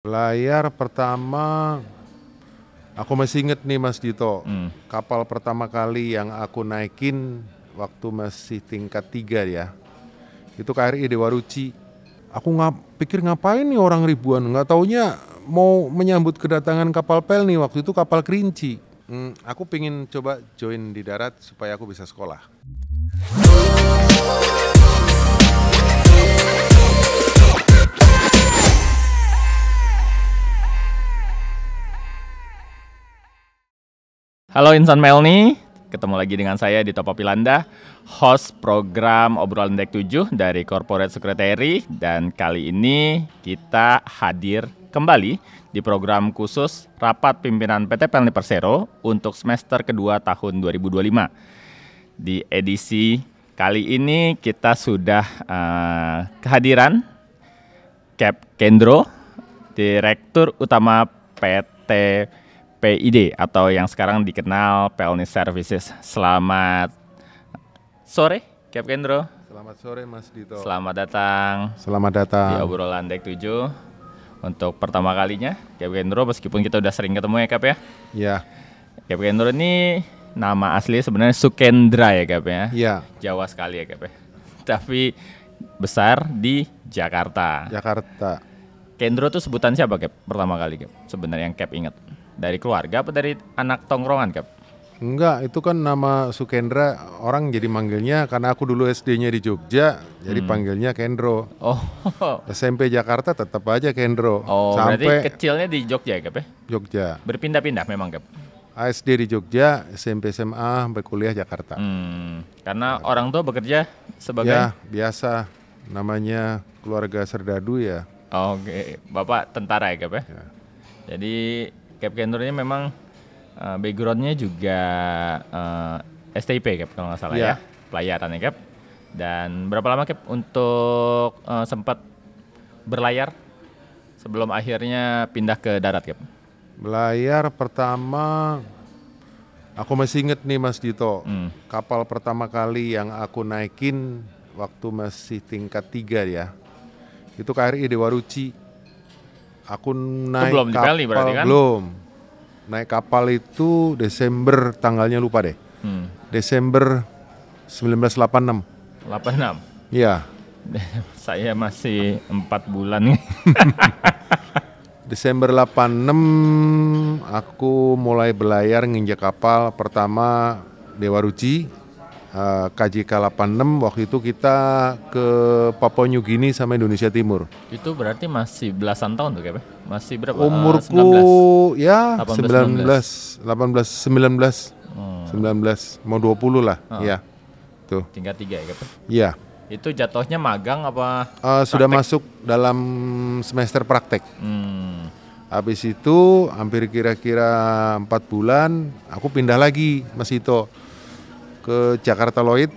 Layar pertama, aku masih inget nih Mas Dito, kapal pertama kali yang aku naikin waktu masih tingkat 3 ya, itu KRI Dewa Ruci. Aku pikir ngapain nih orang ribuan, nggak taunya mau menyambut kedatangan kapal pel nih, waktu itu kapal Kerinci. Aku pingin coba join di darat supaya aku bisa sekolah. Halo Insan Melni, ketemu lagi dengan saya di Topo Pilanda, host program Obrolan Dek 7 dari Corporate Secretary. Dan kali ini kita hadir kembali di program khusus Rapat Pimpinan PT Pelni Persero untuk semester kedua tahun 2025. Di edisi kali ini kita sudah kehadiran Cap Kendro, Direktur Utama PT PID atau yang sekarang dikenal Pelni Services. Selamat sore, Cap Kendro. Selamat sore Mas Dito. Selamat datang. Selamat datang. Di Obrolan Dek 7 untuk pertama kalinya, Cap Kendro, meskipun kita udah sering ketemu ya Cap ya. Ya. Cap Kendro ini nama asli sebenarnya Sukendra ya Cap ya. Ya. Jawa sekali ya Cap ya. Tapi besar di Jakarta. Jakarta. Kendro tuh sebutan siapa Cap pertama kali Cap? Sebenarnya yang Cap ingat. Dari keluarga apa dari anak tongkrongan Cap? Enggak, itu kan nama Sukendra, orang jadi manggilnya karena aku dulu SD-nya di Jogja, jadi panggilnya Kendro. Oh. SMP Jakarta tetap aja Kendro. Oh, sampai berarti kecilnya di Jogja ya Cap ya? Jogja. Berpindah-pindah memang Cap? SD di Jogja, SMP SMA, sampai kuliah Jakarta. Karena orang tua bekerja sebagai? Ya, biasa. Namanya keluarga Serdadu ya. Oke, Bapak tentara ya Cap ya? Ya. Jadi Cap Kendro ini memang backgroundnya juga STIP Cap kalau nggak salah ya, pelayaran ya Cap. Dan berapa lama Cap untuk sempat berlayar sebelum akhirnya pindah ke darat Cap? Belayar pertama, aku masih inget nih Mas Dito, kapal pertama kali yang aku naikin waktu masih tingkat 3 ya, itu KRI Dewa Ruci. Aku naik belum kapal, di Pelni berarti kan? Belum. Naik kapal itu Desember, tanggalnya lupa deh. Desember 1986. 86. Iya. Saya masih 4 bulan. Desember 86 aku mulai belayar nginjak kapal pertama Dewa Ruci. KJK 86, waktu itu kita ke Papua New Guinea sama Indonesia Timur. Itu berarti masih belasan tahun tuh Cap? Masih berapa? Umurku 19? ya 18, 19 mau 20 lah. Ya. Tuh. Tingkat 3 ya Cap? Iya. Itu jatuhnya magang apa? Sudah masuk dalam semester praktek. Habis itu hampir kira-kira 4 bulan aku pindah lagi Mas Ito ke Jakarta Lloyd.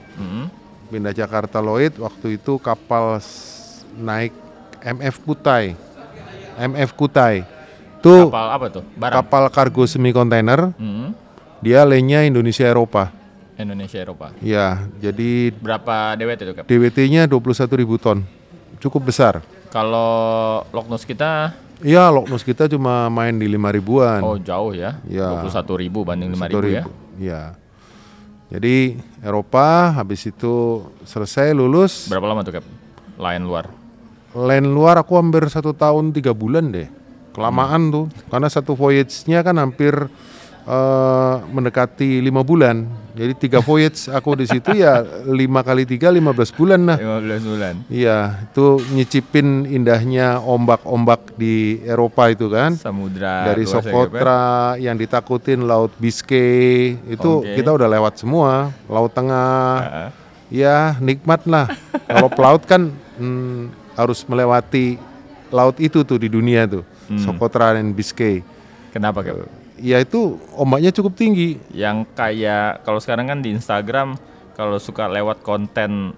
Pindah Jakarta Lloyd, waktu itu kapal naik MF Kutai. MF Kutai. Itu Kapal apa tuh? Barang? kapal kargo semi kontainer. Dia lane-nya Indonesia Eropa. Indonesia Eropa. Ya, jadi Berapa DWT itu Cap? DWT-nya 21.000 ton. Cukup besar. Kalau Lognus kita? Iya, Lognus kita cuma main di 5 ribuan. Oh jauh ya, Ya. 21.000 banding 5.000 ya. Iya. Jadi Eropa, habis itu selesai lulus. Berapa lama tuh Cap? Lain luar? Lain luar aku hampir 1 tahun 3 bulan deh. Kelamaan tuh, karena satu voyage-nya kan hampir mendekati 5 bulan. Jadi 3 voyage aku di situ ya 5 kali 3 15 bulan lah. 15 bulan. Iya, itu nyicipin indahnya ombak-ombak di Eropa itu kan. Samudra Dari luas ya, Cap, ya? Socotra yang ditakutin Laut Biscay itu kita udah lewat semua. Laut Tengah, ya nikmat lah. Kalau pelaut kan harus melewati laut itu tuh di dunia tuh, Socotra dan Biscay. Kenapa Cap? Ya itu ombaknya cukup tinggi. Yang kayak kalau sekarang kan di Instagram kalau suka lewat konten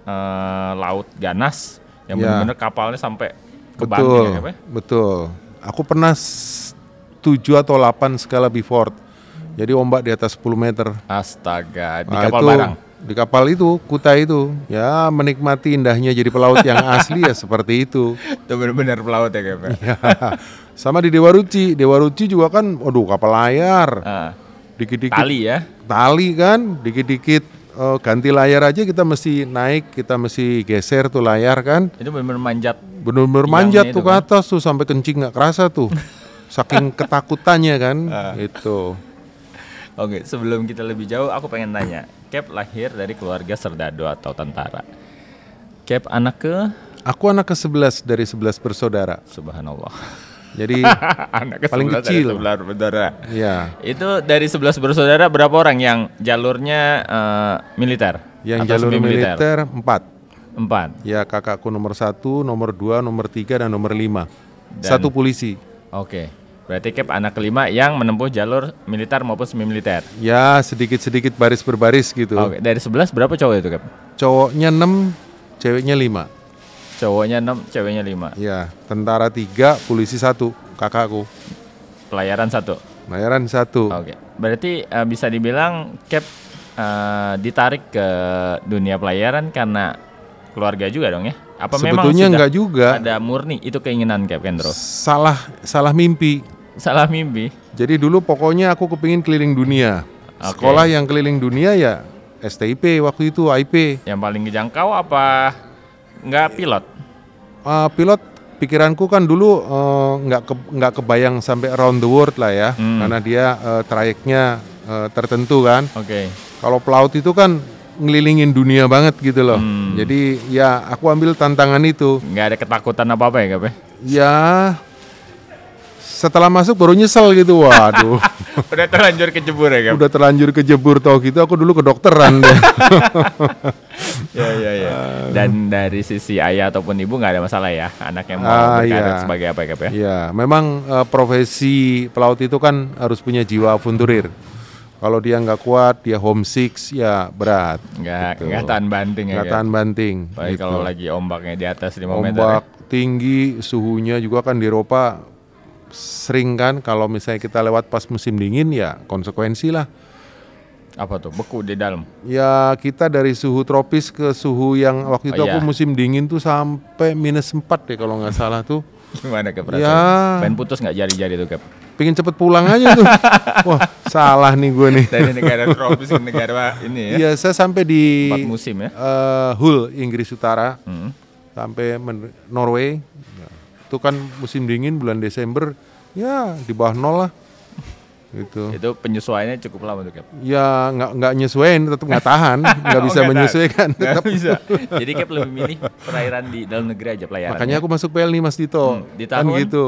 laut ganas yang benar-benar kapalnya sampai ke banting ya Cap? Betul. Aku pernah 7 atau 8 skala before. Jadi ombak di atas 10 meter. Astaga, di Nah, kapal itu barang. Di kapal itu, Kuta itu, ya menikmati indahnya jadi pelaut yang asli ya seperti itu. Itu benar-benar pelaut ya Cap. Ya, sama di Dewa Ruci juga kan, waduh kapal layar. Dikit-dikit Tali ya. Tali kan, dikit-dikit ganti layar aja kita mesti naik, kita mesti geser tuh layar kan. Itu benar-benar manjat. Benar-benar manjat tuh ke atas tuh sampai kencing nggak kerasa tuh. Saking ketakutannya kan, itu. Oke, sebelum kita lebih jauh, aku pengen tanya, Cap lahir dari keluarga serdadu atau tentara. Cap anak ke? Aku anak ke-11 dari 11 bersaudara. Subhanallah. Jadi anak ke paling kecil. Dari 11 bersaudara. Iya. Itu dari 11 bersaudara berapa orang yang jalurnya militer? Yang jalur militer 4. 4. Ya, kakakku nomor 1, nomor 2, nomor 3 dan nomor 5. Satu polisi. Oke. Berarti Cap anak kelima yang menempuh jalur militer maupun semi-militer. Ya, sedikit-sedikit baris berbaris gitu. Oke, dari 11 berapa cowok itu, Cap? Cowoknya 6, ceweknya 5. Cowoknya 6, ceweknya 5. Ya, tentara 3, polisi 1, kakakku. Pelayaran 1. Pelayaran 1. Oke. Berarti bisa dibilang Cap ditarik ke dunia pelayaran karena keluarga juga dong ya? Apa sebetulnya memang enggak juga. Ada murni itu keinginan Cap Kendro? Salah mimpi. Salah mimpi. Jadi dulu pokoknya aku kepingin keliling dunia. Sekolah yang keliling dunia ya STIP waktu itu, IP. Yang paling dijangkau apa? Enggak pilot? Pilot pikiranku kan dulu nggak kebayang sampai around the world lah ya. Karena dia trayeknya tertentu kan. Oke. Kalau pelaut itu kan ngelilingin dunia banget gitu loh. Jadi ya aku ambil tantangan itu. Nggak ada ketakutan apa-apa ya Cap? Ya setelah masuk baru nyesel gitu. Waduh. Udah terlanjur kejebur ya Cap? Udah terlanjur kejebur tau gitu. Aku dulu kedokteran deh. Ya. Dan dari sisi ayah ataupun ibu nggak ada masalah ya? Anaknya mau berkarir sebagai apa ya Cap ya? Iya, memang profesi pelaut itu kan harus punya jiwa aventurir. Kalau dia nggak kuat, dia homesick, ya berat. Nggak tahan banting ya. Nggak tahan banting. Baik gitu. Kalau lagi ombaknya di atas 5 meter. Ombak tinggi, suhunya juga kan di Eropa sering kan. Kalau misalnya kita lewat pas musim dingin ya konsekuensi lah. Apa tuh? Beku di dalam? Ya kita dari suhu tropis ke suhu yang waktu itu aku musim dingin tuh sampai -4 deh kalau nggak salah tuh. Gimana Cap rasanya? Ya. Pengen putus nggak jari-jari tuh Cap? Pengen cepet pulang aja tuh. Wah salah nih gue nih. Dari negara tropis ke negara ini ya. Iya saya sampai di 4 musim ya. Hull Inggris Utara. Sampai Norway. Itu kan musim dingin bulan Desember. Ya di bawah 0 lah. Gitu. Itu penyesuaiannya cukup lama tuh Cap? Ya nggak nyesuaiin, tetap nggak tahan. Nggak bisa menyesuaikan. Nggak bisa. Jadi Cap lebih milih perairan di dalam negeri aja pelayaran. Makanya aku masuk PLNI Mas Dito. Di tahun? Kan gitu.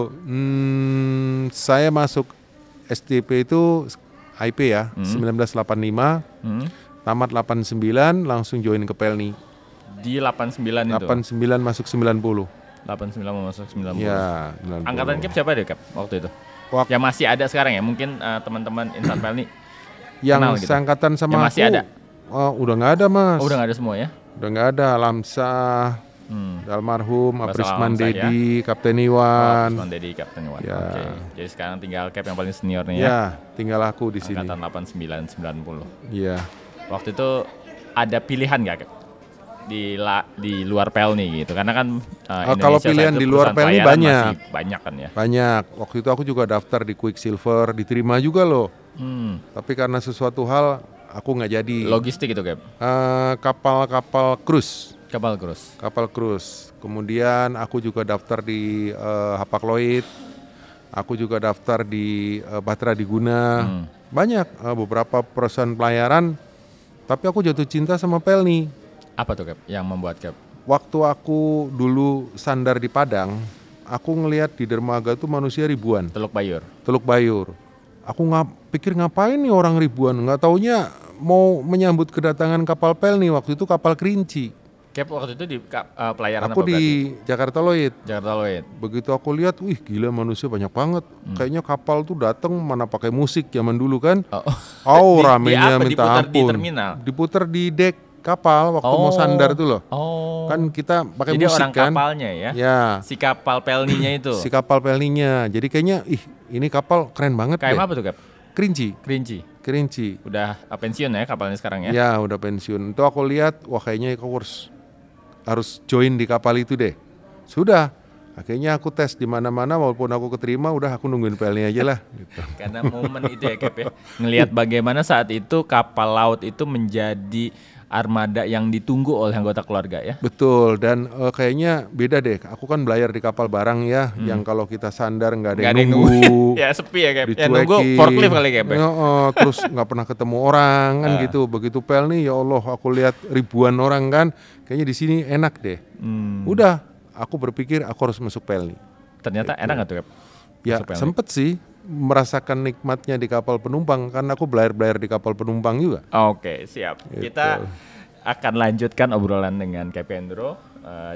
Saya masuk STP itu IP ya, 1985, tamat 89, langsung join ke PLNI. Di 89 itu? 89 masuk 90. 89 masuk 90. Ya, 90. Angkatan Cap siapa deh Cap waktu itu? Yang masih ada sekarang ya, mungkin teman-teman insan PLNI yang gitu. seangkatan sama yang masih aku, ada? Udah nggak ada Mas. Udah nggak ada semua ya? Udah nggak ada. Lamsah, almarhum, Aprisman Dedi, ya? Kapten Iwan. Aprisman Dedi, Kapten Iwan. Ya. Oke. Jadi sekarang tinggal Cap yang paling senior nih ya? Ya, tinggal aku di sini. Angkatan 89, 90. Iya. Waktu itu ada pilihan nggak Cap? Di luar PLNI gitu, karena kan kalau pilihan di luar PLNI banyak kan ya. Banyak. Waktu itu aku juga daftar di Quicksilver, diterima juga loh. Tapi karena sesuatu hal aku nggak jadi. Logistik itu Cap? Kapal cruise. Kapal cruise. Kemudian aku juga daftar di Hapag-Lloyd. Aku juga daftar di Batra Diguna. Banyak beberapa perusahaan pelayaran. Tapi aku jatuh cinta sama PLNI. Apa tuh Cap yang membuat Cap? Waktu aku dulu sandar di Padang, aku ngelihat di dermaga tuh manusia ribuan. Teluk Bayur. Aku pikir ngapain nih orang ribuan, nggak taunya mau menyambut kedatangan kapal PLNI, waktu itu kapal Kerinci. Cap waktu itu di pelayaran aku apa di berarti? Jakarta Lloyd. Begitu aku lihat, wih gila manusia banyak banget. Kayaknya kapal tuh datang mana pakai musik zaman dulu kan. Ramenya minta ampun. Diputer di dek kapal waktu mau sandar itu loh. Kan kita pakai musik orang kan. Kapalnya ya. Ya. Si kapal PLNI-nya itu. Si kapal PLNI-nya. Jadi kayaknya ini kapal keren banget. Kayak apa tuh Cap? Kerinci. Kerinci. Udah pensiun ya kapalnya sekarang ya? Ya, udah pensiun. Itu aku lihat, wah kayaknya aku harus join di kapal itu deh. Sudah. Akhirnya aku tes di mana-mana, walaupun aku keterima, udah aku nungguin PL-nya aja lah. Gitu. Karena momen itu ya Cap ya, ngelihat bagaimana saat itu kapal laut itu menjadi armada yang ditunggu oleh anggota keluarga ya. Betul, dan kayaknya beda deh. Aku kan belayar di kapal barang ya, yang kalau kita sandar nggak ada yang nunggu. Ya sepi ya Cap. Ya nunggu forklift kali Cap ya. Terus nggak pernah ketemu orang kan gitu. Begitu PL nih, ya Allah, aku lihat ribuan orang kan, kayaknya di sini enak deh. Udah. Aku berpikir aku harus masuk PL nih. Ternyata enak nggak tuh Cap? Ya sempet sih merasakan nikmatnya di kapal penumpang, karena aku belayar di kapal penumpang juga. Oke, siap. Gitu. Kita akan lanjutkan obrolan dengan Cap Hendro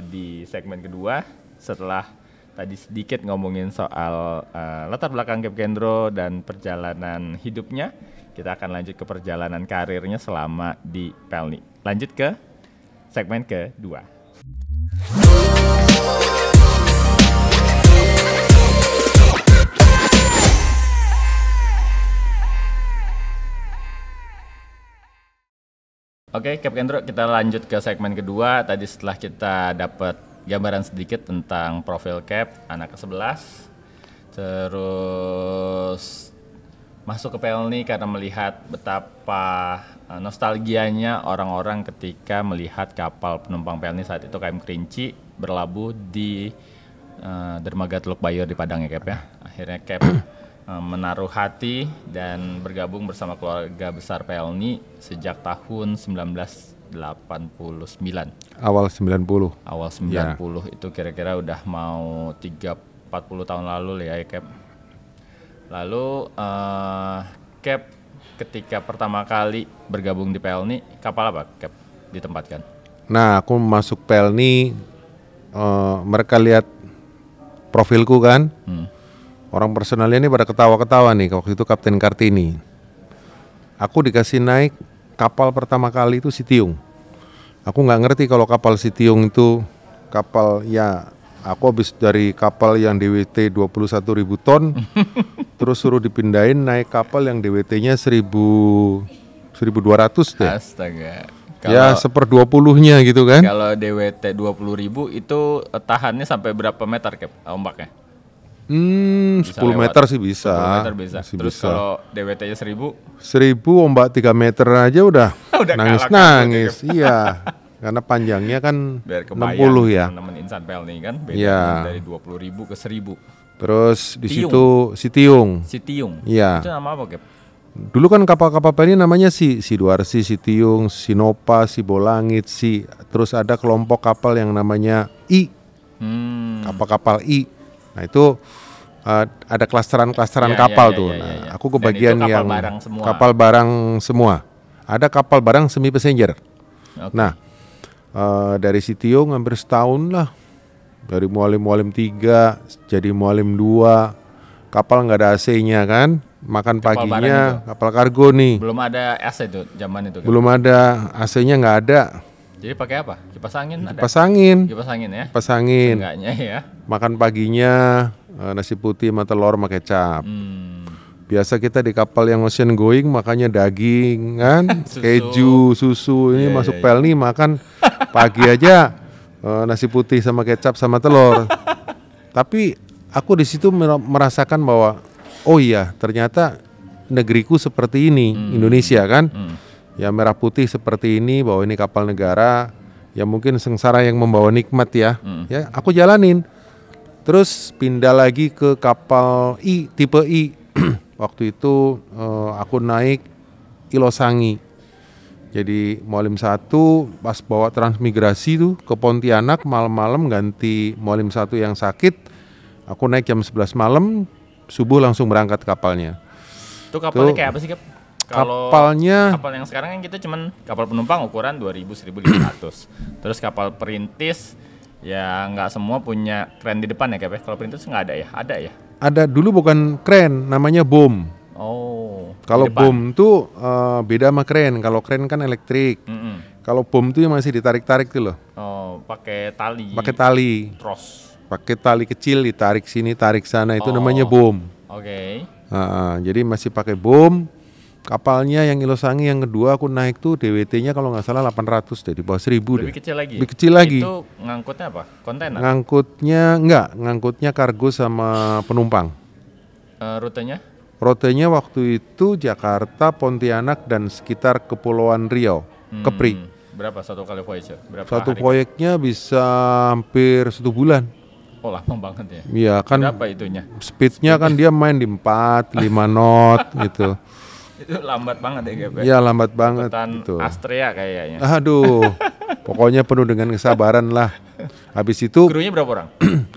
di segmen kedua setelah tadi sedikit ngomongin soal latar belakang Cap Hendro dan perjalanan hidupnya. Kita akan lanjut ke perjalanan karirnya selama di Pelni. Lanjut ke segmen kedua. Oke, Cap Hendro, kita lanjut ke segmen kedua. Tadi setelah kita dapat gambaran sedikit tentang profil Cap, anak ke-11, terus masuk ke Pelni karena melihat betapa nostalgianya orang-orang ketika melihat kapal penumpang Pelni saat itu KM Kerinci berlabuh di dermaga Teluk Bayur di Padang ya Cap ya. Akhirnya Cap menaruh hati dan bergabung bersama keluarga besar Pelni sejak tahun 1989. Awal 90. Awal 90 ya. Itu kira-kira udah mau 40 tahun lalu ya Cap. Lalu Cap ketika pertama kali bergabung di Pelni, kapal apa Cap ditempatkan? Nah, aku masuk Pelni, mereka lihat profilku kan. Orang personalnya ini pada ketawa-ketawa nih, waktu itu Kapten Kartini. Aku dikasih naik kapal pertama kali itu Sitiung. Aku nggak ngerti kalau kapal Sitiung itu kapal, ya aku habis dari kapal yang DWT 21.000 ton, terus suruh dipindahin naik kapal yang DWT-nya 1.200 deh. Astaga. Ya 1/20-nya gitu kan. Kalau DWT 20.000 itu tahannya sampai berapa meter Cap ombaknya? 10 meter sih bisa. 10 meter bisa. Terus bisa. Kalau DWT-nya 1.000 ombak 3 meter aja udah nangis-nangis. Iya. Karena panjangnya kan 60 ya. Teman-teman insan Pelni kan beda ya. Dari 20.000 ke 1.000. Terus di situ Sitiung. Iya. Itu nama apa Cap? Dulu kan kapal-kapal Pelni namanya Sidoarsi, Sitiung, Sinopa, Sibolangit, terus ada kelompok kapal yang namanya I. Kapal-kapal I. Nah itu ada klasteran-klasteran kapal tuh. Nah, aku kebagian yang kapal barang semua. Ada kapal barang semi passenger. Okay. Nah, dari Sitiung hampir setahun lah. Dari Mualim 3 jadi Mualim 2. Kapal nggak ada AC-nya kan. Makan kapal paginya kapal kargo nih. Belum ada AC itu zaman itu kan? Belum ada, AC-nya nggak ada. Jadi pakai apa? Kipas angin ada? Kipas angin. Kipas angin ya? Kipas angin. Enggaknya ya. Makan paginya nasi putih sama telur sama kecap. Biasa kita di kapal yang ocean going makannya daging kan, keju, susu. Ini masuk Pelni makan pagi aja nasi putih sama kecap sama telur. Tapi aku di situ merasakan bahwa oh iya ternyata negeriku seperti ini, Indonesia kan. Ya merah putih seperti ini, bahwa ini kapal negara. Ya mungkin sengsara yang membawa nikmat ya. Ya aku jalanin. Terus pindah lagi ke kapal I, tipe I. Waktu itu aku naik Ilosangi. Jadi Mualim 1 pas bawa transmigrasi tuh ke Pontianak, malam-malam ganti Mualim 1 yang sakit. Aku naik jam 11 malam, subuh langsung berangkat kapalnya. Itu kapalnya kayak apa sih Cap? Kapalnya kapal yang sekarang kan kita cuman kapal penumpang ukuran 2.000-1.500. Terus kapal perintis ya nggak semua punya kren di depan ya Cap. Kalau perintis nggak ada ya? Ada ya? Ada, dulu bukan kren, namanya bom. Oh. Kalau bom tuh beda sama kren. Kalau kren kan elektrik. Kalau bom tuh masih ditarik-tarik tuh loh. Oh, pakai tali. Pakai tali. Tros. Pakai tali kecil ditarik sini, tarik sana, itu namanya bom. Oke. Jadi masih pakai bom. Kapalnya yang Ilosangi yang kedua aku naik tuh DWT-nya kalau nggak salah 800 deh, di bawah 1000 deh. Lebih kecil lagi. Lebih kecil lagi. Itu ngangkutnya apa? Kontainer? Ngangkutnya kargo sama penumpang. Rutenya? Rutenya waktu itu Jakarta, Pontianak dan sekitar Kepulauan Riau, Kepri. Berapa satu kali voyage? Berapa Satu hari? proyeknya bisa hampir 1 bulan. Oh lama banget ya. Iya kan. Berapa itunya? Speednya kan dia main di 4, 5 knot gitu. Itu lambat banget ya Gap? Iya lambat banget gitu. Astrea kayaknya. Aduh, pokoknya penuh dengan kesabaran lah. Habis itu krunya berapa orang?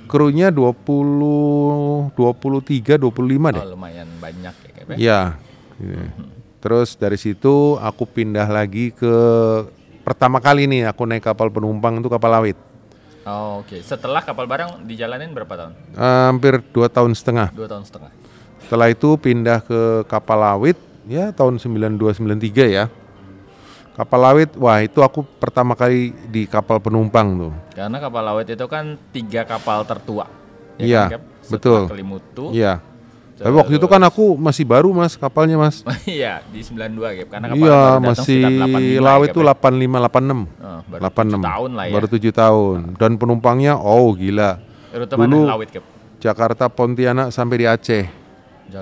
Krunya 23, 25 deh. Oh lumayan banyak ya Gap? Iya. Terus dari situ aku pindah lagi ke pertama kali nih aku naik kapal penumpang itu kapal laut. Oh, oke. Setelah kapal barang dijalanin berapa tahun? Hampir 2 tahun setengah. 2 tahun setengah. Setelah itu pindah ke kapal laut ya tahun 92-93 ya. Kapal laut, wah itu aku pertama kali di kapal penumpang tuh. Karena kapal laut itu kan 3 kapal tertua. Iya, kan, betul. Kelimutu. Iya. Tapi waktu itu kan aku masih baru mas kapalnya mas. Iya di 92 Gap. Karena kapal iya baru datang masih sekitar 85, laut Gap, itu 85, 86. baru 7 tahun lah ya. Baru 7 tahun. Dan penumpangnya gila. Rute Dulu mana laut Gap? Jakarta Pontianak sampai di Aceh.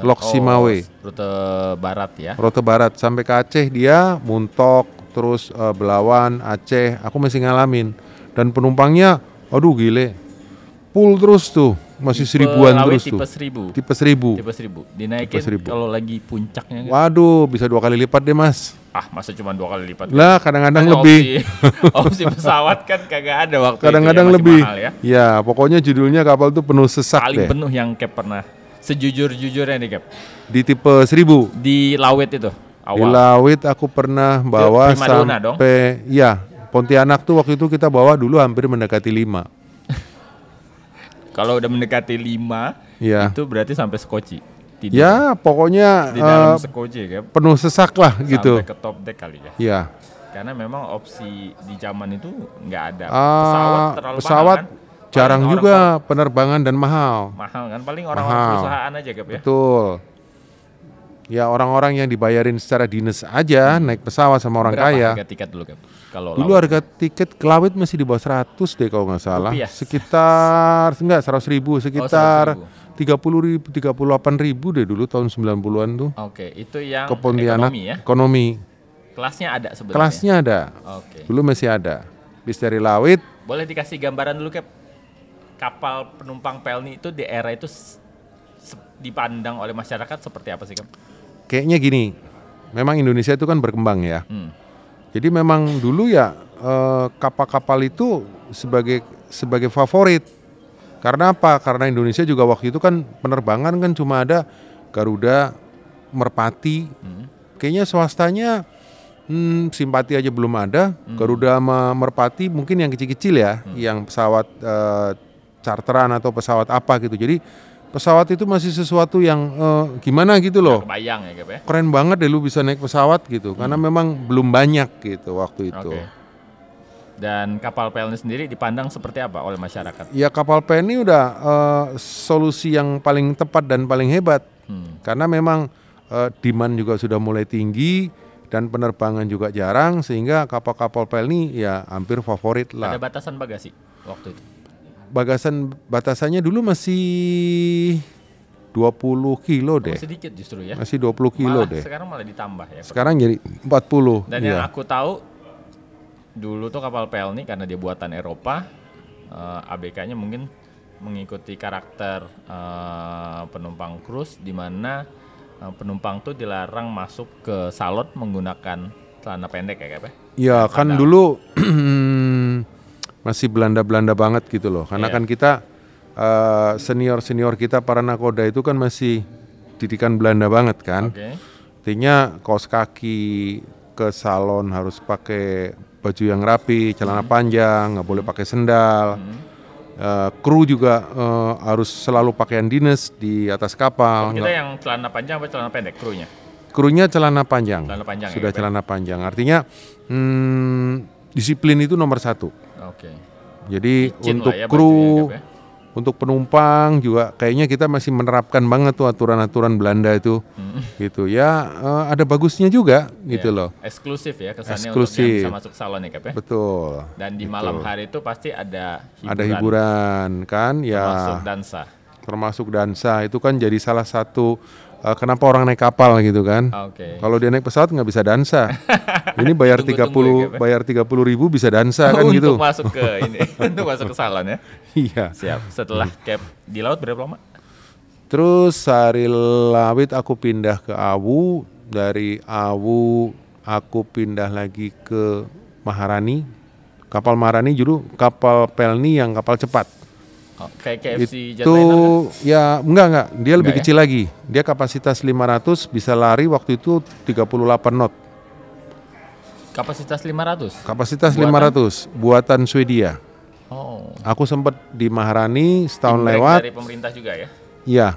Lok Simawe. Rute barat ya. Rute barat sampai ke Aceh dia Muntok terus Belawan Aceh. Aku masih ngalamin. Dan penumpangnya aduh gile. Full terus tuh. Masih Tipe 1000-an laut terus tuh. Tipe 1000. Tipe 1000. Dinaikin Tipe 1000. kalau lagi puncaknya. Kan? Waduh, bisa 2 kali lipat deh mas. Masa cuma 2 kali lipat? Lah, kadang-kadang Kan lebih. Opsi pesawat kan kagak ada waktu kadang-kadang itu ya, lebih. mahal ya. Ya, pokoknya judulnya kapal tuh penuh sesak Paling deh. penuh yang Cap pernah. Sejujur-jujurnya nih Cap. Di tipe 1000. Di laut itu awal. Di laut aku pernah bawa Primadona dong? sampai ya Pontianak tuh waktu itu kita bawa dulu hampir mendekati 5. Kalau udah mendekati 5 ya. itu berarti sampai Sekoci. Tidur. Ya, pokoknya di dalam Sekoci Cap. penuh sesak lah gitu. Sampai ke top deck kali ya. Iya. Karena memang opsi di zaman itu nggak ada. Pesawat mahal, kan? jarang juga penerbangan dan mahal. Mahal kan paling orang-orang perusahaan aja Cap ya. Betul. Ya orang-orang yang dibayarin secara dinas aja naik pesawat sama orang berapa kaya. Harga tiket dulu Cap? Kalau dulu harga tiket ke laut masih di bawah 100 deh kalau nggak salah. Rupiah. Sekitar 100.000, sekitar 100.000. 30.000, 38.000 deh dulu tahun 90-an tuh. Oke, itu yang ke Pontianak, ekonomi ya. Ekonomi. Kelasnya ada sebenarnya. Kelasnya ada. Oke. Dulu masih ada. Bis dari laut. Boleh dikasih gambaran dulu Cap? Kapal penumpang Pelni itu di era itu dipandang oleh masyarakat seperti apa sih Cap? Kayaknya gini. Memang Indonesia itu kan berkembang ya. Jadi memang dulu ya kapal-kapal itu sebagai favorit. Karena apa? Karena Indonesia juga waktu itu kan penerbangan kan cuma ada Garuda, Merpati. Kayaknya swastanya Simpati aja belum ada. Garuda sama Merpati mungkin yang kecil-kecil ya, yang pesawat charteran atau pesawat apa gitu. Jadi pesawat itu masih sesuatu yang gimana gitu loh. Kebayang ya Cap ya. Keren banget deh lu bisa naik pesawat gitu. Karena memang belum banyak gitu waktu itu. Oke. Dan kapal Pelni sendiri dipandang seperti apa oleh masyarakat? Ya kapal Pelni udah solusi yang paling tepat dan paling hebat. Karena memang demand juga sudah mulai tinggi dan penerbangan juga jarang sehingga kapal-kapal Pelni ya hampir favorit lah. Ada batasan bagasi waktu itu? Batasannya dulu masih 20 kilo deh. Sedikit justru ya. Masih 20 kilo deh. Sekarang malah ditambah ya. Sekarang jadi 40. Dan yang aku tahu dulu tuh kapal Pelni karena dia buatan Eropa, ABK-nya mungkin mengikuti karakter penumpang cruise di mana penumpang tuh dilarang masuk ke salon menggunakan celana pendek ya Cap ya? Iya kan dulu masih Belanda banget gitu loh. Karena kan kita senior kita para nakoda itu kan masih didikan Belanda banget kan. Artinya kaos kaki ke salon harus pakai baju yang rapi, celana panjang, nggak boleh pakai sendal. Kru juga harus selalu pakaian dinas di atas kapal. Kita yang celana panjang apa celana pendek krunya? Krunya celana panjang. ya, Sudah celana panjang. Artinya disiplin itu nomor 1. Jadi Licin untuk ya, kru, ya. Untuk penumpang juga kayaknya kita masih menerapkan banget tuh aturan-aturan Belanda itu. gitu ya. Ada bagusnya juga gitu loh. Eksklusif ya kesannya Eksklusif. untuk yang bisa masuk salon ya Cap ya. Betul. Dan di malam hari itu pasti ada hiburan. Ada hiburan kan ya. Termasuk dansa itu kan jadi salah satu kenapa orang naik kapal gitu kan. Kalau dia naik pesawat nggak bisa dansa. Ini bayar 30 ribu bisa dansa kan gitu. Untuk masuk ke ini, untuk masuk ke salon ya. Iya. Siap. Setelah Cap di laut berapa lama? Terus Sari Lawit aku pindah ke Awu, dari Awu aku pindah lagi ke Maharani. Kapal Maharani dulu kapal Pelni yang kapal cepat. Kayak KFC Jetliner kan? Ya enggak, dia lebih kecil lagi. Dia kapasitas 500, bisa lari waktu itu 38 knot. Kapasitas 500? Kapasitas 500, buatan Swedia. Aku sempat di Maharani setahun lewat. Dari pemerintah juga ya? Iya,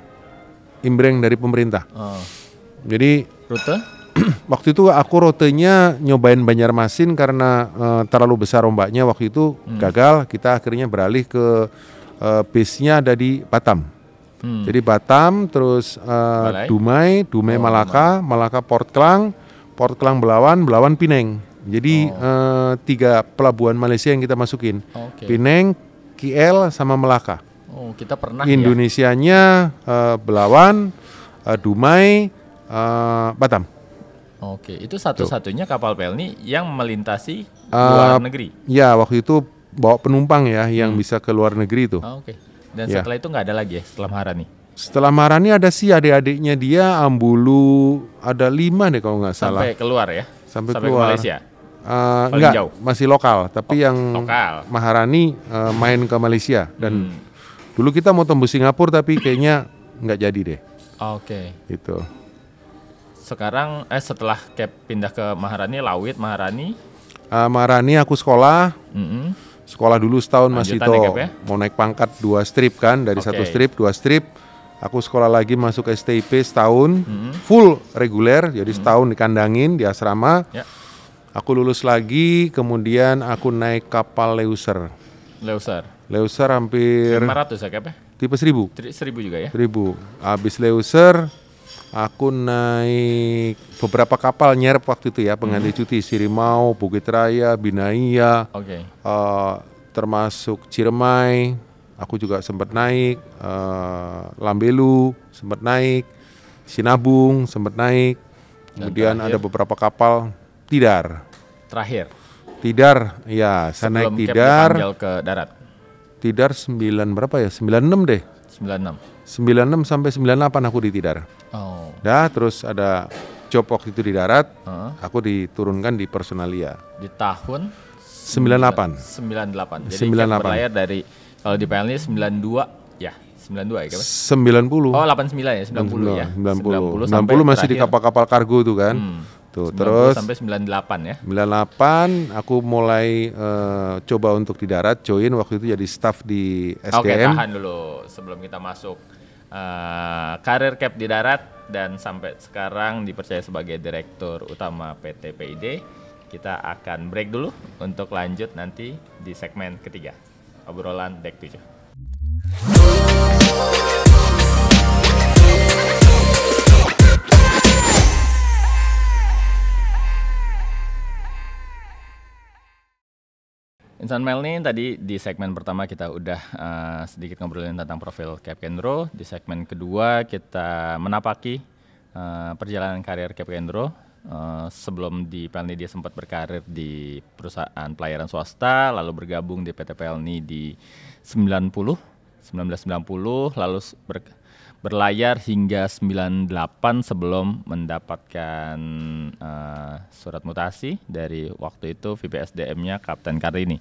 imbreng dari pemerintah. Jadi rute? Waktu itu aku rutenya nyobain Banjarmasin karena terlalu besar ombaknya waktu itu gagal. Kita akhirnya beralih ke base-nya ada di Batam. Jadi Batam, terus Dumai Malaka, Malaka Port Klang Belawan Pineng. Jadi 3 pelabuhan Malaysia yang kita masukin. Pineng, KL sama Melaka. Kita pernah Indonesianya Belawan, Dumai, Batam. Itu satu-satunya kapal Pelni yang melintasi luar negeri. Ya, waktu itu bawa penumpang ya yang bisa ke luar negeri itu. Dan setelah itu nggak ada lagi ya setelah Maharani? Setelah Maharani ada sih adik-adiknya dia, Ambulu, ada 5 deh kalau nggak salah. Sampai keluar ya? Sampai keluar. Ke Malaysia? Enggak, jauh? Masih lokal. Tapi yang lokal. Maharani main ke Malaysia. Dan dulu kita mau tembus Singapura tapi kayaknya nggak jadi deh. Gitu. Sekarang setelah Cap pindah ke Maharani, Lawit, Maharani? Maharani aku sekolah. Sekolah dulu setahun masih itu mau naik pangkat 2 strip kan, dari 1 strip 2 strip. Aku sekolah lagi masuk STIP setahun, full reguler, jadi setahun dikandangin di asrama. Aku lulus lagi, kemudian aku naik kapal Leuser hampir 500 ya Cap ya? Tipe 1000 juga ya? 1000. Habis Leuser aku naik beberapa kapal nyerep waktu itu ya, pengganti cuti, Sirimau, Bukit Raya, Binaya, termasuk Ciremai, aku juga sempat naik, Lambelu sempat naik, Sinabung sempat naik, kemudian ada beberapa kapal Tidar. Tidar, ya saya naik Tidar. Sebelum ke darat? Tidar 9 berapa ya? 96 deh. 96 sampai 98 aku di Tidar. Terus ada job waktu itu di darat, aku diturunkan di Personalia. Di tahun 98. Jadi berlayar dari, kalau di PLN 92 ya? 92 ya Cap? 90. 89 ya? 90 ya? 90 masih di kapal-kapal kargo tuh kan. Tuh, terus sampai 98 ya? 98 aku mulai coba untuk di darat, join waktu itu jadi staff di SDM. Tahan dulu sebelum kita masuk karir Cap di darat dan sampai sekarang dipercaya sebagai Direktur Utama PT PID. Kita akan break dulu untuk lanjut nanti di segmen ketiga obrolan Dek 7. Insan Melni, tadi di segmen pertama kita udah sedikit ngobrolin tentang profil Cap Kendro. Di segmen kedua kita menapaki perjalanan karir Cap Kendro. Sebelum di Pelni dia sempat berkarir di perusahaan pelayaran swasta, lalu bergabung di PT Pelni di 1990, lalu berlayar hingga 98 sebelum mendapatkan surat mutasi dari waktu itu VPSDM-nya Kapten Kartini.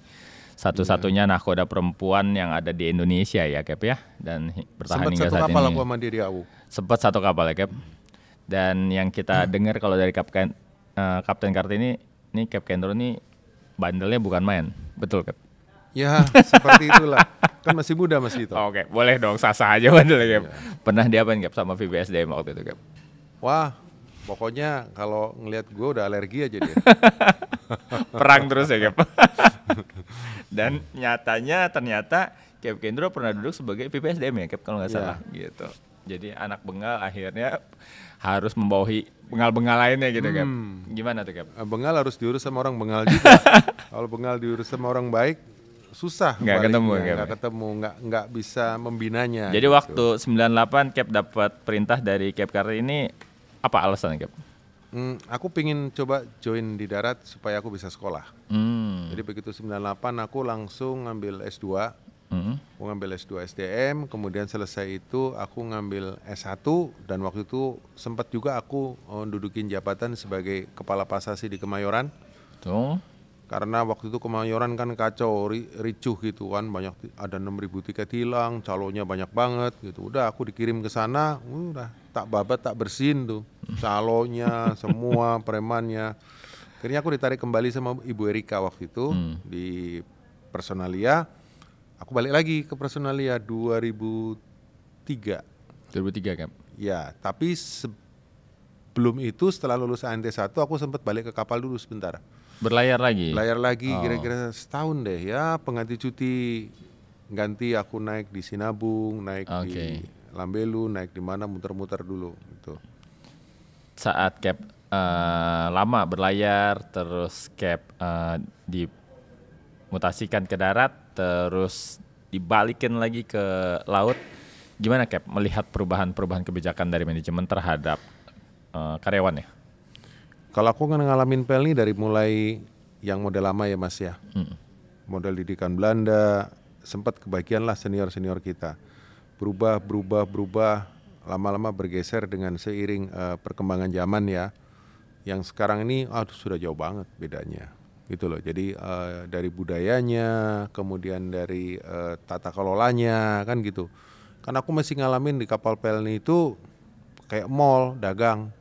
Satu-satunya nahkoda perempuan yang ada di Indonesia ya Cap ya, dan bertahan hingga saat ini. Sempat satu kapal aku sama dia di AU. Sempat satu kapal ya Cap. Dan yang kita dengar kalau dari Kapten Kartini, ini Cap Kendro ini bandelnya bukan main, betul Cap? Ya seperti itulah, kan masih muda masih itu. Oke, boleh dong, sah-sah aja bandelnya Cap. Pernah diapain Cap sama VPSDM waktu itu Cap? Wah, pokoknya kalau ngelihat gue udah alergi aja dia. Perang terus ya Cap. Dan ternyata Cap Kendro pernah duduk sebagai VPSDM ya Cap kalau nggak salah gitu. Jadi anak bengal akhirnya harus membawahi bengal-bengal lainnya gitu Cap. Gimana tuh Cap? Bengal harus diurus sama orang bengal juga. Kalau bengal diurus sama orang baik, susah Nggak ketemu, baliknya, Cap. nggak bisa membinanya. Jadi gitu. waktu 98 Cap dapat perintah dari Cap Carter ini apa alasan Cap? Aku pingin coba join di darat supaya aku bisa sekolah. Jadi begitu 98 aku langsung ngambil S2. Aku ngambil S2 SDM, kemudian selesai itu aku ngambil S1 dan waktu itu sempat juga aku dudukin jabatan sebagai kepala pasasi di Kemayoran. Tuh. Karena waktu itu Kemayoran kan kacau, ricuh gitu kan, banyak ada 6.000 tiket hilang, calonnya banyak banget gitu. Udah aku dikirim ke sana, udah tak babat tak bersin tuh, calonnya semua premannya. Akhirnya aku ditarik kembali sama Ibu Erika waktu itu di Personalia. Aku balik lagi ke Personalia 2003. 2003 Cap. Ya, tapi sebelum itu setelah lulus ANT1 aku sempat balik ke kapal dulu sebentar. Berlayar lagi? Layar lagi kira-kira setahun deh ya, pengganti cuti, ganti aku naik di Sinabung, naik di Lambelu, naik di mana muter-muter dulu gitu. Saat Cap lama berlayar, terus Cap dimutasikan ke darat, terus dibalikin lagi ke laut, gimana Cap melihat perubahan-perubahan kebijakan dari manajemen terhadap karyawan ya? Kalau aku kan ngalamin Pelni dari mulai yang model lama ya Mas ya, model didikan Belanda, sempat kebagian lah senior-senior kita, berubah, lama-lama bergeser dengan seiring perkembangan zaman ya, yang sekarang ini sudah jauh banget bedanya, gitu loh. Jadi dari budayanya, kemudian dari tata kelolanya kan gitu. Kan aku masih ngalamin di kapal Pelni itu kayak mall, dagang.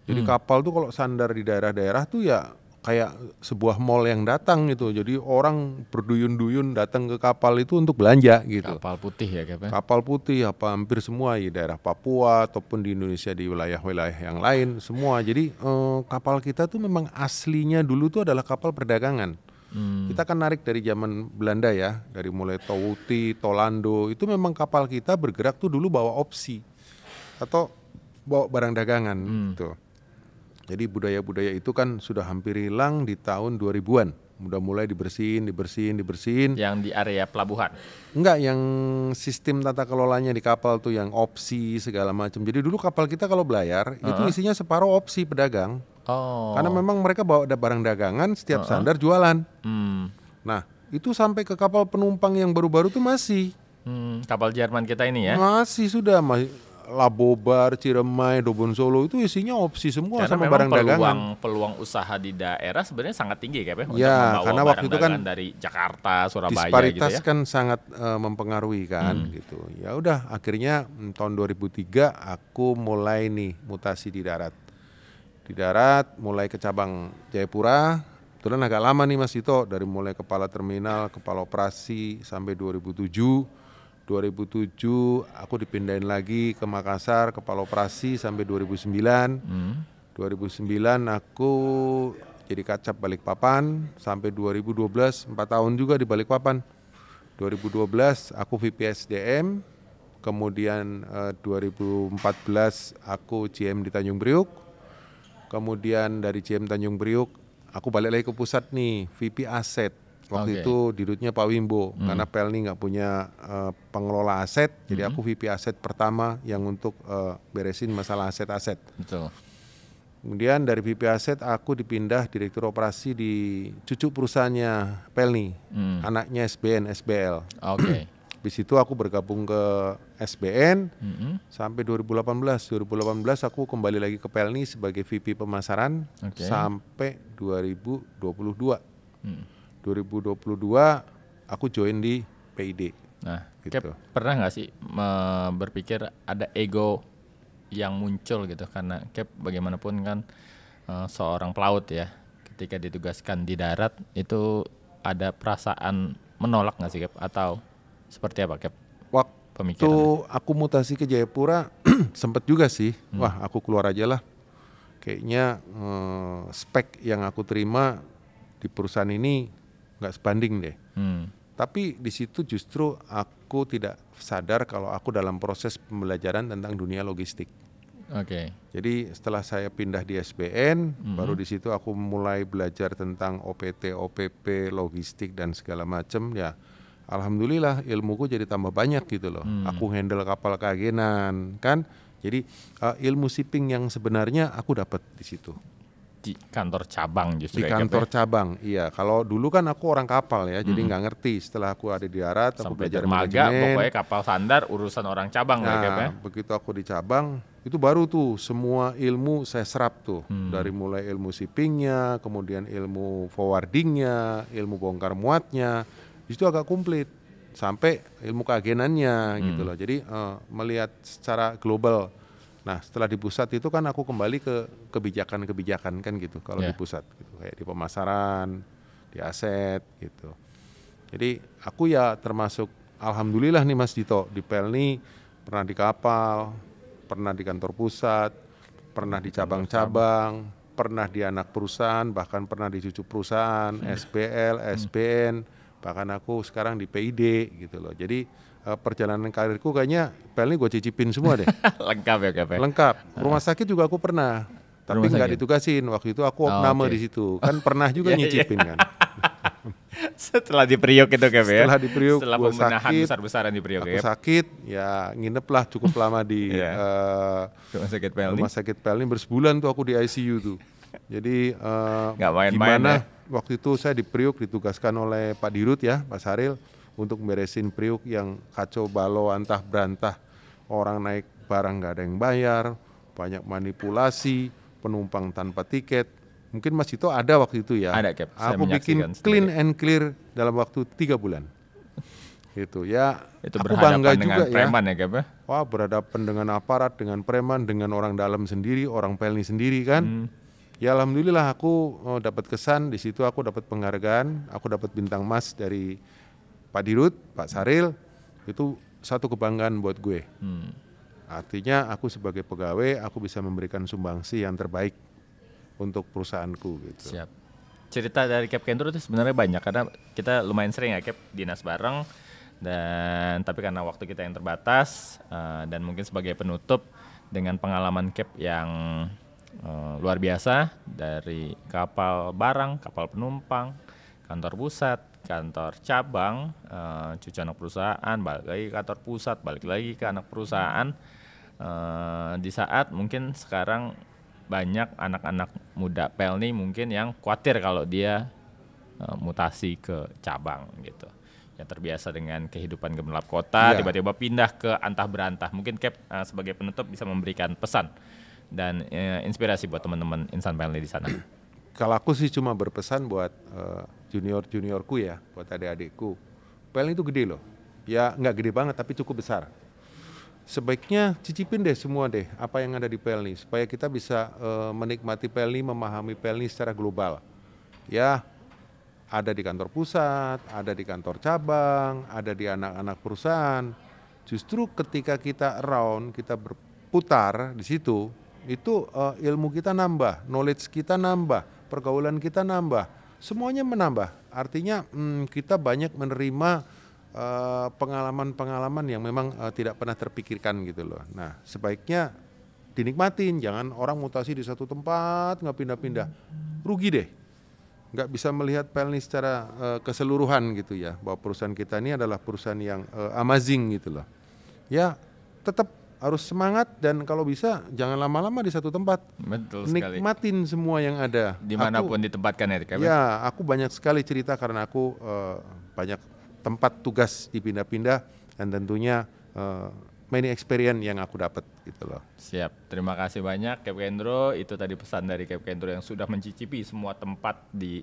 Jadi kapal tuh kalau sandar di daerah-daerah tuh ya kayak sebuah mall yang datang gitu. Jadi orang berduyun-duyun datang ke kapal itu untuk belanja gitu. Kapal putih ya Cap? Kapal putih hampir semua di daerah Papua ataupun di Indonesia di wilayah-wilayah yang lain semua. Jadi kapal kita tuh memang aslinya dulu tuh adalah kapal perdagangan. Kita kan narik dari zaman Belanda ya, dari mulai Towuti, Tolando, itu memang kapal kita bergerak tuh dulu bawa opsi atau bawa barang dagangan gitu. Jadi budaya-budaya itu kan sudah hampir hilang di tahun 2000-an. Udah mulai dibersihin. Yang di area pelabuhan? Enggak, yang sistem tata kelolanya di kapal tuh yang opsi segala macam. Jadi dulu kapal kita kalau belayar itu isinya separuh opsi pedagang. Karena memang mereka bawa ada barang dagangan, setiap sandar jualan. Nah, itu sampai ke kapal penumpang yang baru-baru tuh masih. Kapal Jerman kita ini ya? Masih sudah, Labobar, Ciremai, Dobon Solo itu isinya opsi semua. Karena sama barang dagangan. Peluang usaha di daerah sebenarnya sangat tinggi Cap ya, untuk ya, membawa karena barang waktu itu kan dari Jakarta, Surabaya disparitas gitu ya. kan sangat mempengaruhi kan gitu. Ya udah akhirnya tahun 2003 aku mulai nih mutasi di darat. Di darat mulai ke cabang Jayapura. Kebetulan agak lama nih Mas Dito, dari mulai kepala terminal, kepala operasi sampai 2007 aku dipindahin lagi ke Makassar, kepala operasi sampai 2009. 2009 aku jadi Kacap Balikpapan sampai 2012, 4 tahun juga di Balikpapan. 2012 aku VP SDM, kemudian 2014 aku GM di Tanjung Priuk. Kemudian dari GM Tanjung Priuk aku balik lagi ke pusat nih, VP Aset. Waktu itu dirutnya Pak Wimbo, karena Pelni nggak punya pengelola aset, jadi aku VP Aset pertama yang untuk beresin masalah aset-aset. Betul. Kemudian dari VP Aset aku dipindah direktur operasi di cucu perusahaannya Pelni, anaknya SBN, SBL. Di situ aku bergabung ke SBN sampai 2018. 2018 aku kembali lagi ke Pelni sebagai VP pemasaran sampai 2022. 2022 aku join di PID. Nah, gitu. Cap pernah nggak sih berpikir ada ego yang muncul gitu, karena Cap bagaimanapun kan seorang pelaut ya, ketika ditugaskan di darat itu ada perasaan menolak nggak sih Cap, atau seperti apa Cap? Waktu aku mutasi ke Jayapura sempet juga sih, wah aku keluar aja lah. Kayaknya spek yang aku terima di perusahaan ini nggak sebanding deh. Tapi di situ justru aku aku tidak sadar kalau aku dalam proses pembelajaran tentang dunia logistik. Oke. Jadi setelah saya pindah di SBN, baru di situ aku mulai belajar tentang OPT, OPP, logistik dan segala macam. Ya, alhamdulillah ilmuku jadi tambah banyak gitu loh. Aku handle kapal keagenan, kan. Jadi ilmu shipping yang sebenarnya aku dapat di situ. Di kantor cabang justru. Di kantor cabang, iya. Kalau dulu kan aku orang kapal ya, jadi nggak ngerti. Setelah aku ada di darat, aku Sampai belajar dermaga, manajemen. pokoknya kapal sandar urusan orang cabang. Nah, begitu aku di cabang, itu baru tuh semua ilmu saya serap tuh. Dari mulai ilmu shippingnya, kemudian ilmu forwardingnya, ilmu bongkar muatnya, itu agak komplit. Sampai ilmu keagenannya gitu loh. Jadi melihat secara global. Nah, setelah di pusat itu kan aku kembali ke kebijakan-kebijakan kan gitu. Kalau di pusat gitu, kayak di pemasaran, di aset gitu. Jadi aku ya termasuk alhamdulillah nih Mas Dito, di Pelni pernah di kapal, pernah di kantor pusat, pernah di cabang-cabang, pernah di anak perusahaan, bahkan pernah di cucu perusahaan, SBL, SBN, bahkan aku sekarang di PID gitu loh. Jadi perjalanan karirku kayaknya Pelni gue cicipin semua deh. Lengkap ya Kep? Lengkap. Rumah sakit juga aku pernah, tapi nggak ditugasin. Waktu itu aku opname di situ. Kan pernah juga nyicipin kan. Setelah di Priok itu Kep ya? Setelah di Priok, setelah pembenahan besar-besaran di Priok aku sakit, ya nginep lah cukup lama di rumah sakit Pelni. Bersebulan tuh aku di ICU tuh. Jadi gimana waktu itu saya di Priok ditugaskan oleh Pak Dirut ya, Pak Saril, untuk beresin Priok yang kacau balau antah berantah. Orang naik barang nggak ada yang bayar, banyak manipulasi, penumpang tanpa tiket. Mungkin Mas Dito ada waktu itu ya. Ada, Kep. Aku bikin clean and clear dalam waktu 3 bulan. Gitu ya. Itu aku bangga juga ya. Preman ya, Kep? Wah, berhadapan dengan aparat, dengan preman, dengan orang dalam sendiri, orang Pelni sendiri kan. Ya alhamdulillah aku dapat kesan di situ, aku dapat penghargaan, aku dapat bintang emas dari Pak Dirut, Pak Saril. Itu satu kebanggaan buat gue. Artinya aku sebagai pegawai, aku bisa memberikan sumbangsi yang terbaik untuk perusahaanku gitu. Siap. Cerita dari Kep Kendro itu sebenarnya banyak karena kita lumayan sering ya Kep dinas bareng, dan tapi karena waktu kita yang terbatas dan mungkin sebagai penutup dengan pengalaman Kep yang luar biasa dari kapal barang, kapal penumpang, kantor pusat, kantor cabang, cucu anak perusahaan, balik lagi ke kantor pusat, balik lagi ke anak perusahaan. Di saat mungkin sekarang banyak anak-anak muda Pelni mungkin yang khawatir kalau dia mutasi ke cabang gitu. Yang terbiasa dengan kehidupan gemerlap kota, tiba-tiba pindah ke antah berantah. Mungkin Kep sebagai penutup bisa memberikan pesan dan inspirasi buat teman-teman insan Pelni di sana. Kalau aku sih cuma berpesan buat junior-juniorku ya, buat adik-adikku. Pelni itu gede loh. Ya nggak gede banget tapi cukup besar. Sebaiknya cicipin deh semua deh apa yang ada di Pelni supaya kita bisa menikmati Pelni, memahami Pelni secara global. Ya, ada di kantor pusat, ada di kantor cabang, ada di anak-anak perusahaan. Justru ketika kita around, kita berputar di situ, itu ilmu kita nambah, knowledge kita nambah, pergaulan kita nambah, semuanya menambah. Artinya kita banyak menerima pengalaman-pengalaman yang memang tidak pernah terpikirkan gitu loh. Nah, sebaiknya dinikmatin, jangan orang mutasi di satu tempat nggak pindah-pindah, rugi deh. Nggak bisa melihat Pelni secara keseluruhan gitu ya, bahwa perusahaan kita ini adalah perusahaan yang amazing gitu loh. Ya, tetap harus semangat dan kalau bisa jangan lama-lama di satu tempat. Betul sekali. Nikmatin semua yang ada. Dimanapun ditempatkan ya, Kep? Ya, aku banyak sekali cerita karena aku banyak tempat tugas dipindah-pindah dan tentunya many experience yang aku dapat gitu loh. Siap, terima kasih banyak Kep Kendro. Itu tadi pesan dari Kep Kendro yang sudah mencicipi semua tempat di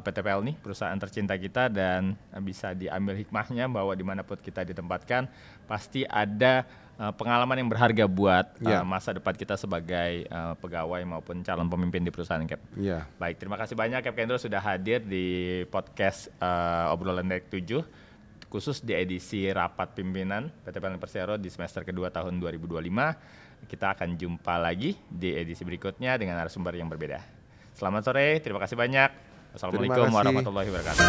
PT Pelni, perusahaan tercinta kita, dan bisa diambil hikmahnya bahwa dimanapun kita ditempatkan pasti ada pengalaman yang berharga buat masa depan kita sebagai pegawai maupun calon pemimpin di perusahaan Kep. Baik, terima kasih banyak Kep Kendro sudah hadir di podcast Obrolan Deck 7 khusus di edisi rapat pimpinan PT Pelni Persero di semester kedua tahun 2025. Kita akan jumpa lagi di edisi berikutnya dengan narasumber yang berbeda. Selamat sore, terima kasih banyak. Wassalamualaikum warahmatullahi wabarakatuh.